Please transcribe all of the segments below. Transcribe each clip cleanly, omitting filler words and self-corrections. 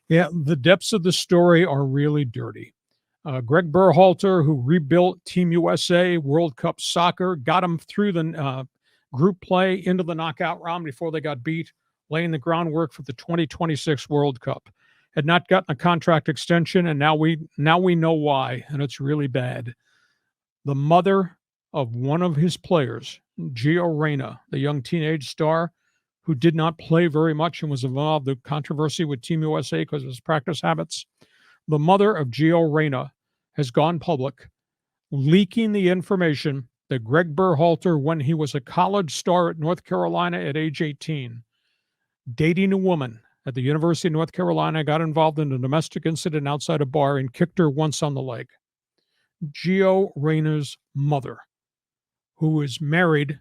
Yeah, the depths of the story are really dirty. Greg Berhalter, who rebuilt Team USA World Cup soccer, got them through the group play into the knockout round before they got beat, laying the groundwork for the 2026 World Cup. Had not gotten a contract extension, and now we know why, and it's really bad. The mother of one of his players, Gio Reyna, the young teenage star who did not play very much and was involved in controversy with Team USA because of his practice habits. The mother of Gio Reyna has gone public, leaking the information that Greg Berhalter, when he was a college star at North Carolina at age 18, dating a woman at the University of North Carolina, got involved in a domestic incident outside a bar and kicked her once on the leg. Gio Reyna's mother, who is married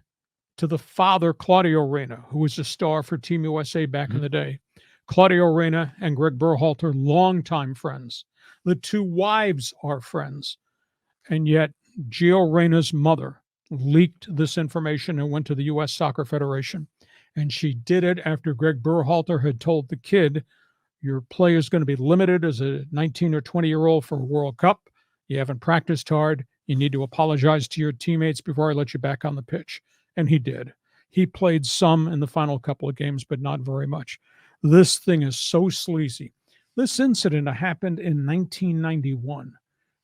to the father, Claudio Reyna, who was a star for Team USA back in the day. Claudio Reyna and Greg Berhalter, longtime friends. The two wives are friends. And yet, Gio Reyna's mother leaked this information and went to the U.S. Soccer Federation. And she did it after Greg Berhalter had told the kid, your play is going to be limited as a 19 or 20-year-old for a World Cup. You haven't practiced hard. You need to apologize to your teammates before I let you back on the pitch. And he did. He played some in the final couple of games, but not very much. This thing is so sleazy. This incident happened in 1991.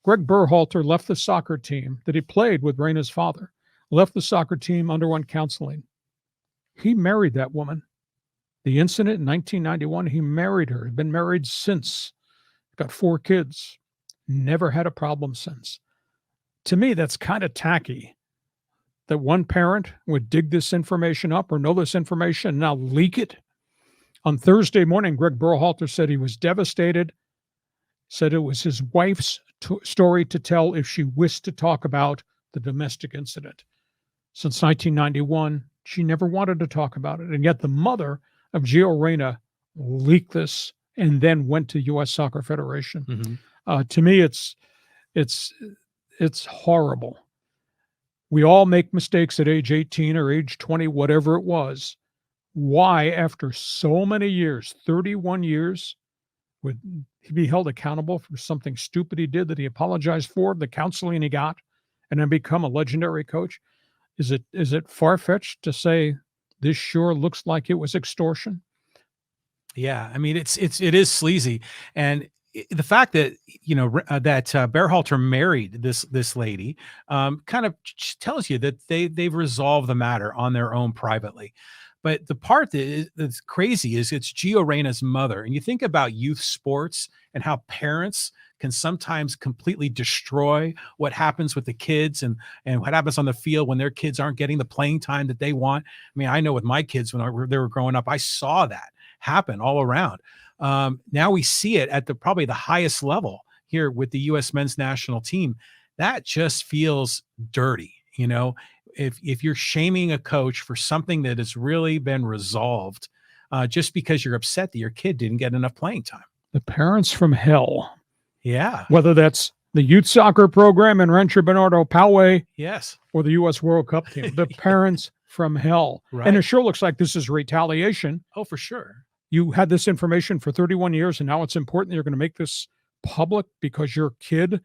Greg Berhalter left the soccer team that he played with Reyna's father, left the soccer team, underwent counseling. He married that woman. The incident in 1991, he married her, been married since, got 4 kids, never had a problem since. To me, that's kind of tacky that one parent would dig this information up or know this information and now leak it. On Thursday morning, Greg Berhalter said he was devastated, said it was his wife's story to tell if she wished to talk about the domestic incident. Since 1991, she never wanted to talk about it. And yet the mother of Gio Reyna leaked this and then went to U.S. Soccer Federation. To me, it's horrible. We all make mistakes at age 18 or age 20, whatever it was. Why, after so many years, 31 years, would he be held accountable for something stupid he did that he apologized for, the counseling he got, and then become a legendary coach? Is it far-fetched to say this sure looks like it was extortion? Yeah, I mean, it is sleazy. And the fact that, that Berhalter married this lady kind of tells you that they've resolved the matter on their own privately. But the part that's crazy is it's Gio Reyna's mother. And you think about youth sports and how parents can sometimes completely destroy what happens with the kids and what happens on the field when their kids aren't getting the playing time that they want. I mean, I know with my kids when they were growing up, I saw that happen all around. Now we see it at probably the highest level here with the U.S. men's national team. That just feels dirty, If you're shaming a coach for something that has really been resolved, just because you're upset that your kid didn't get enough playing time. The parents from hell. Yeah. Whether that's the youth soccer program in Rancho Bernardo Poway, yes, or the U.S. World Cup team. The parents from hell. Right. And it sure looks like this is retaliation. Oh, for sure. You had this information for 31 years, and now it's important you're going to make this public because your kid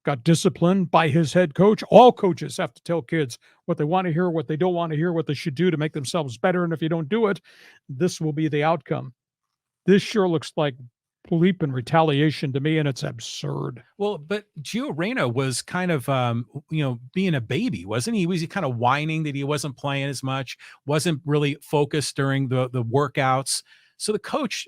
got disciplined by his head coach. All coaches have to tell kids what they want to hear, what they don't want to hear, what they should do to make themselves better. And if you don't do it, this will be the outcome. This sure looks like bleep and retaliation to me, and it's absurd. Well, but Gio Reyna was kind of, being a baby, wasn't he? Was kind of whining that he wasn't playing as much, wasn't really focused during the workouts. So the coach,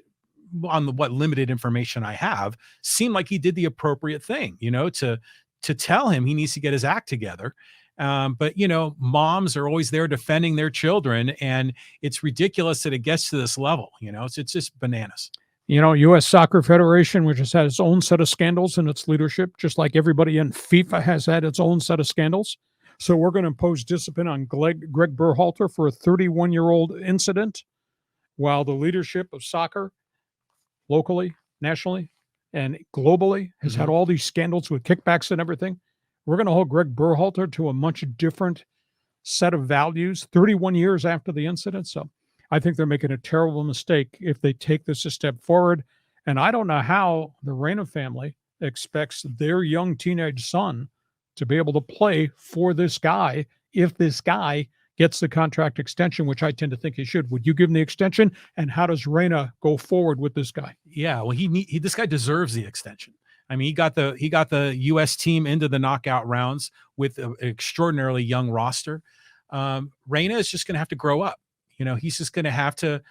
on what limited information I have, seemed like he did the appropriate thing, to tell him he needs to get his act together. But moms are always there defending their children, and it's ridiculous that it gets to this level. It's just bananas. U.S. Soccer Federation, which has had its own set of scandals in its leadership, just like everybody in FIFA has had its own set of scandals. So we're going to impose discipline on Greg Berhalter for a 31-year-old incident, while the leadership of soccer, locally, nationally, and globally, has had all these scandals with kickbacks and everything. We're going to hold Greg Berhalter to a much different set of values 31 years after the incident. So I think they're making a terrible mistake if they take this a step forward And I don't know how the Reyna family expects their young teenage son to be able to play for this guy if this guy gets the contract extension, which I tend to think he should. Would you give him the extension? And how does Reyna go forward with this guy? Yeah, well, this guy deserves the extension. I mean, he got the U.S. team into the knockout rounds with an extraordinarily young roster. Reyna is just going to have to grow up. He's just going to have to,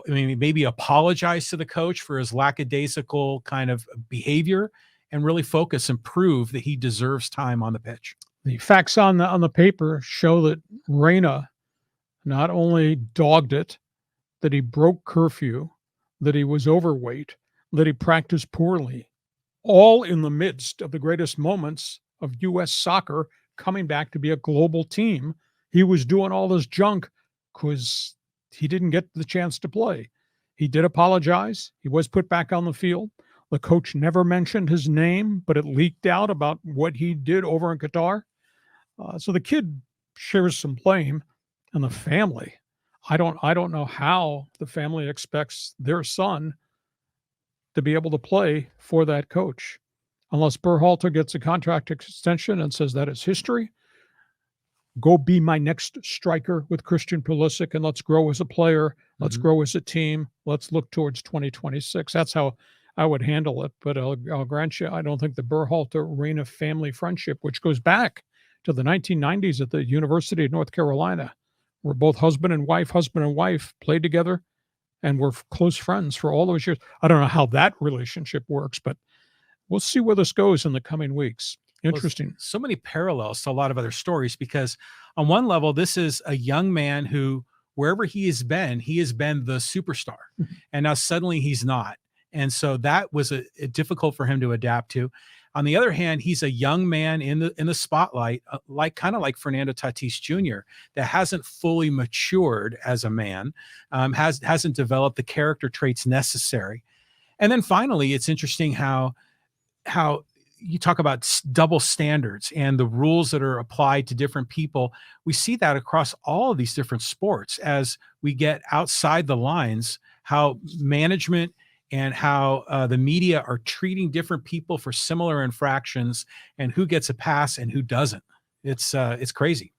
I mean, maybe apologize to the coach for his lackadaisical kind of behavior and really focus and prove that he deserves time on the pitch. The facts on the paper show that Reyna not only dogged it, that he broke curfew, that he was overweight, that he practiced poorly, all in the midst of the greatest moments of U.S. soccer coming back to be a global team. He was doing all this junk because he didn't get the chance to play. He did apologize. He was put back on the field. The coach never mentioned his name, but it leaked out about what he did over in Qatar. So the kid shares some blame, and the family. I don't know how the family expects their son to be able to play for that coach, unless Berhalter gets a contract extension and says that is history. Go be my next striker with Christian Pulisic, and let's grow as a player. Let's grow as a team. Let's look towards 2026. That's how I would handle it. But I'll grant you, I don't think the Berhalter-Reyna family friendship, which goes back to the 1990s at the University of North Carolina, where both husband and wife played together and were close friends for all those years. I don't know how that relationship works, but we'll see where this goes in the coming weeks. Interesting. Well, so many parallels to a lot of other stories, because on one level, this is a young man who, wherever he has been the superstar. And now suddenly he's not. And so that was a difficult for him to adapt to. On the other hand, he's a young man in the spotlight, kind of like Fernando Tatis Jr., that hasn't fully matured as a man, hasn't developed the character traits necessary. And then finally, it's interesting how you talk about double standards and the rules that are applied to different people. We see that across all of these different sports as we get outside the lines, how management and how the media are treating different people for similar infractions and who gets a pass and who doesn't. It's crazy.